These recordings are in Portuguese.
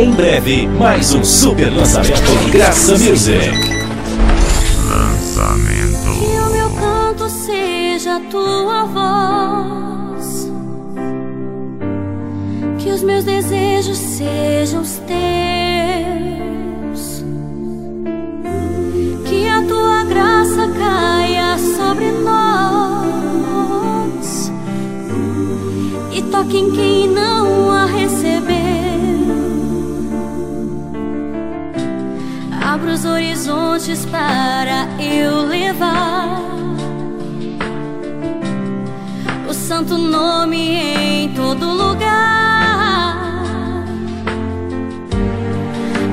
Em breve, mais um super lançamento Graça Music. Lançamento. Que o meu canto seja a tua voz, que os meus desejos sejam os teus, que a tua graça caia sobre nós e toque em quem não a recebeu. Abra os horizontes para eu levar o santo nome em todo lugar.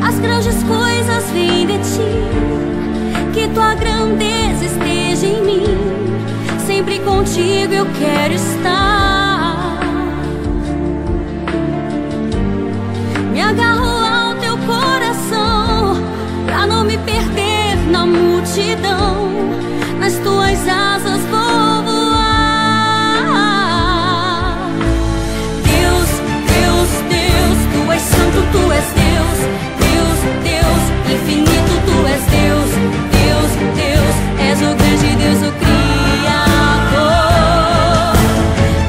As grandes coisas vêm de ti, que tua grandeza esteja em mim. Sempre contigo eu quero estar. Me agarro ao teu coração pra não me perder na multidão. Nas tuas asas vou voar. Deus, Deus, Deus, tu és santo, tu és Deus. Deus, Deus, infinito, tu és Deus. Deus, Deus, és o grande Deus, o Criador.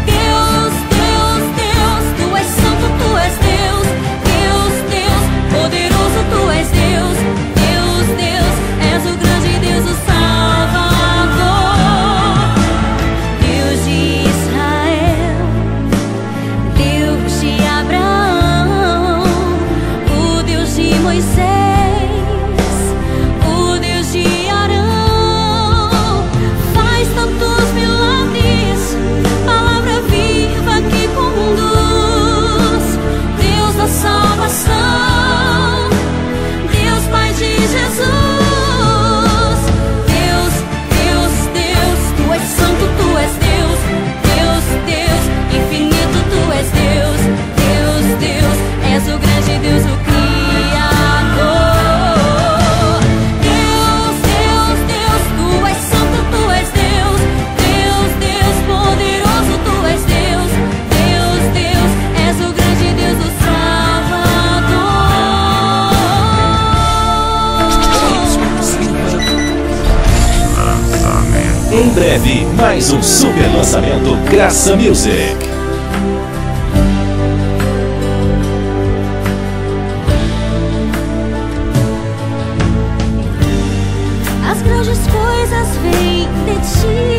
Deus, Deus, Deus, tu és santo, tu és Deus. Deus, Deus, poderoso, tu és Deus. Deus, Deus, és o grande Deus, o Salvador. Deus de Israel, Deus de Abraão, o Deus de Moisés, o Deus de Arão. Faz tantos milagres, palavra viva que conduz. Deus da salvação, Deus Pai de Jesus. Deus, Deus, Deus, tu és santo, tu és Deus. Deus, Deus, infinito, tu és Deus. Deus, Deus, és o grande Deus, o Criador. Deus, Deus, Deus, tu és santo, tu és Deus. Deus, Deus, poderoso, tu és Deus. Deus, Deus, és o grande Deus, o Lançamento. Em breve, mais um super lançamento Graça Music. As grandes coisas vêm de ti,